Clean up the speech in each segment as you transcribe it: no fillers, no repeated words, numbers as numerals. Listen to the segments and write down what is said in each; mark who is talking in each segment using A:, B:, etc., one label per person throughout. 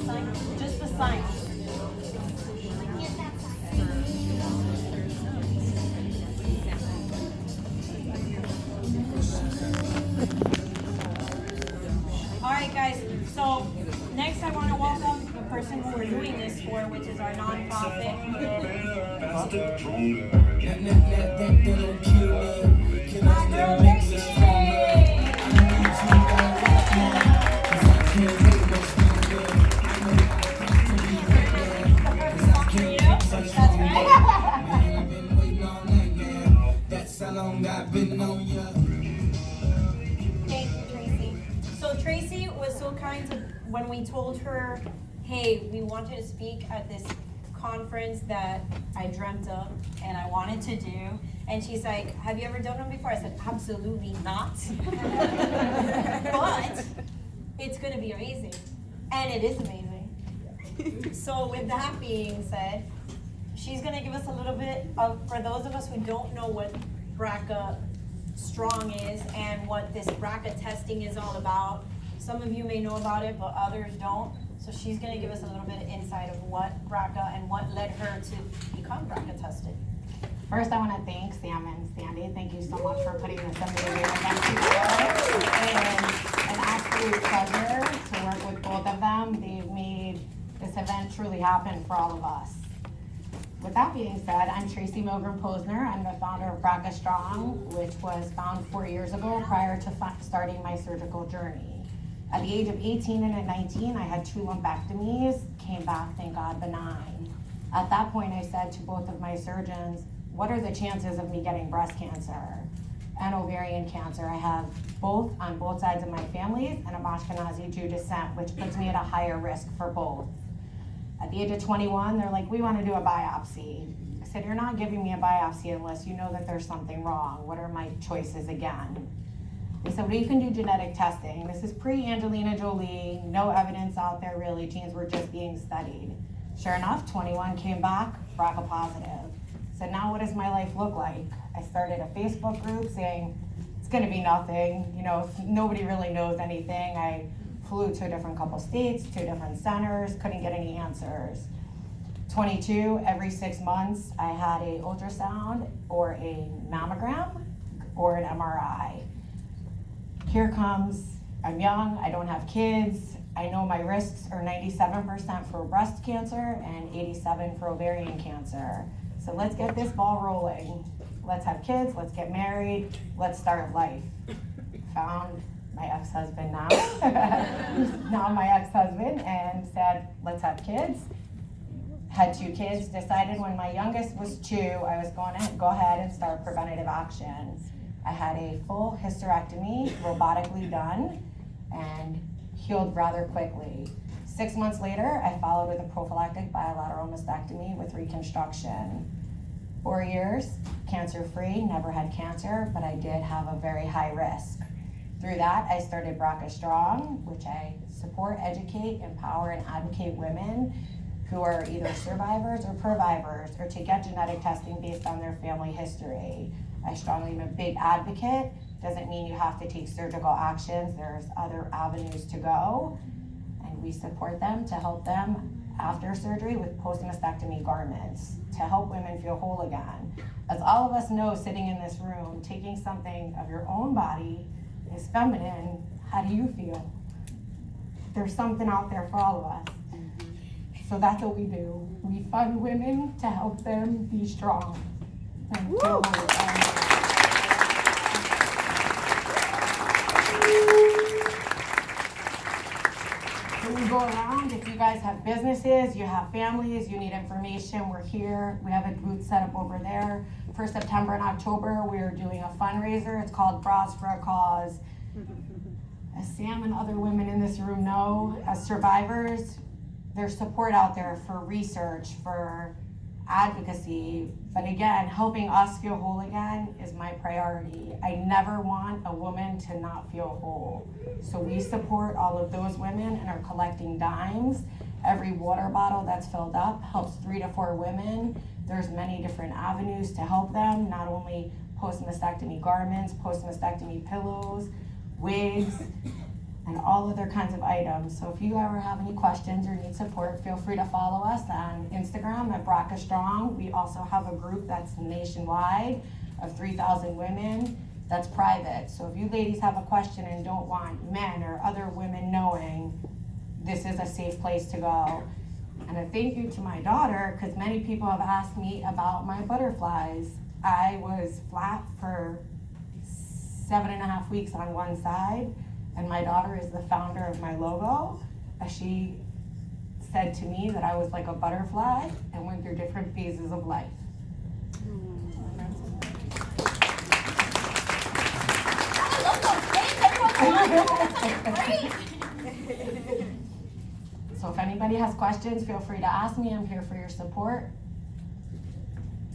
A: sign? Just the sign. All right, guys. So next, I want to welcome the person who we're doing this for, which is our nonprofit. My girl, Tracy was so kind to, when we told her, hey, we want you to speak at this conference that I dreamt of and I wanted to do. And she's like, have you ever done one before? I said, absolutely not. But it's going to be amazing. And it is amazing. So with that being said, she's going to give us a little bit of, for those of us who don't know what BRCASTRONG is and what this BRCA testing is all about. Some of you may know about it, but others don't. So she's going to give us a little bit of insight of what BRCA and what led her to become BRCA tested.
B: First, I want to thank Sam and Sandy. Thank you so much for putting this amazing event together. And an absolute pleasure to work with both of them. They've made this event truly happen for all of us. With that being said, I'm Tracy Milgram Posner. I'm the founder of BRCASTRONG, which was founded 4 years ago prior to starting my surgical journey. At the age of 18 and at 19, I had 2 lumpectomies, came back, thank God, benign. At that point, I said to both of my surgeons, what are the chances of me getting breast cancer and ovarian cancer? I have both on both sides of my families and of Ashkenazi Jew descent, which puts me at a higher risk for both. At the age of 21, they're like, we want to do a biopsy. I said, you're not giving me a biopsy unless you know that there's something wrong. What are my choices again? They said, well, you can do genetic testing. This is pre-Angelina Jolie, no evidence out there really, genes were just being studied. Sure enough, 21 came back, BRCA positive. Said, now what does my life look like? I started a Facebook group saying, it's gonna be nothing, you know, nobody really knows anything. I flew to a different couple states, 2 different centers, couldn't get any answers. 22, every 6 months, I had a ultrasound or a mammogram or an MRI. Here comes, I'm young, I don't have kids, I know my risks are 97% for breast cancer and 87% for ovarian cancer. So let's get this ball rolling. Let's have kids, let's get married, let's start life. Found my ex-husband now, now my ex-husband, and said, let's have kids. Had 2 kids, decided when my youngest was 2, I was going to go ahead and start preventative action. I had a full hysterectomy, robotically done, and healed rather quickly. 6 months later, I followed with a prophylactic bilateral mastectomy with reconstruction. 4 years, cancer-free, never had cancer, but I did have a very high risk. Through that, I started BRCASTRONG, which I support, educate, empower, and advocate women who are either survivors or purvivors, or to get genetic testing based on their family history. I strongly am a big advocate. Doesn't mean you have to take surgical actions. There's other avenues to go. And we support them to help them after surgery with post-mastectomy garments to help women feel whole again. As all of us know sitting in this room, taking something of your own body is feminine. How do you feel? There's something out there for all of us. So that's what we do. We fund women to help them be strong. And feel whole again. When we go around, if you guys have businesses, you have families, you need information, we're here. We have a booth set up over there. For September and October, we're doing a fundraiser. It's called Bras for a Cause. As Sam and other women in this room know, as survivors, there's support out there for research, for advocacy, but again, helping us feel whole again is my priority. I never want a woman to not feel whole. So we support all of those women and are collecting dimes. Every water bottle that's filled up helps 3 to 4 women. There's many different avenues to help them, not only post-mastectomy garments, post-mastectomy pillows, wigs, and all other kinds of items. So if you ever have any questions or need support, feel free to follow us on Instagram at BRCASTRONG. We also have a group that's nationwide of 3,000 women that's private. So if you ladies have a question and don't want men or other women knowing, this is a safe place to go. And a thank you to my daughter, because many people have asked me about my butterflies. I was flat for 7.5 weeks on one side, and my daughter is the founder of my logo. She said to me that I was like a butterfly and went through different phases of life.
A: I love those things. Everyone great.
B: So if anybody has questions, feel free to ask me. I'm here for your support.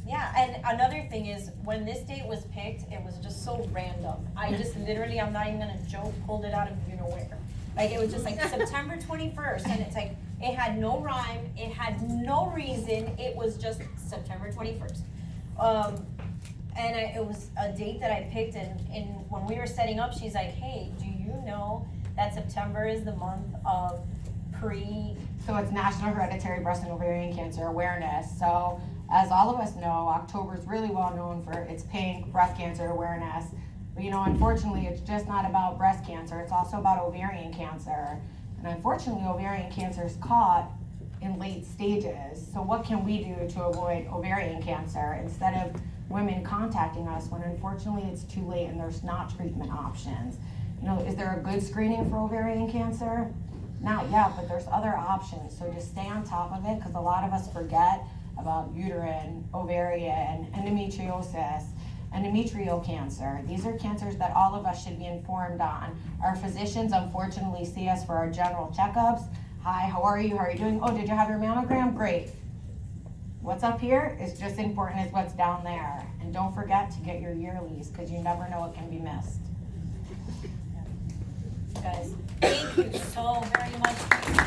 A: Yeah, and another thing is, when this date was picked, it was just so random. I just literally, I'm not even gonna joke, pulled it out of you know where. Like, it was just like September 21st, and it's like, it had no rhyme, it had no reason, it was just September 21st. It was a date that I picked, and when we were setting up, she's like, hey, do you know that September is the month of
B: So it's National Hereditary Breast and Ovarian Cancer Awareness. So as all of us know, October is really well known for its pink breast cancer awareness. But unfortunately, it's just not about breast cancer, it's also about ovarian cancer. And unfortunately, ovarian cancer is caught in late stages. So what can we do to avoid ovarian cancer instead of women contacting us when unfortunately it's too late and there's not treatment options? Is there a good screening for ovarian cancer? Not yet, but there's other options. So just stay on top of it, because a lot of us forget about uterine, ovarian, endometriosis, endometrial cancer. These are cancers that all of us should be informed on. Our physicians unfortunately see us for our general checkups. Hi, how are you? How are you doing? Oh, did you have your mammogram? Great. What's up here is just as important as what's down there. And don't forget to get your yearlies, because you never know what can be missed.
A: guys. Thank you so very much.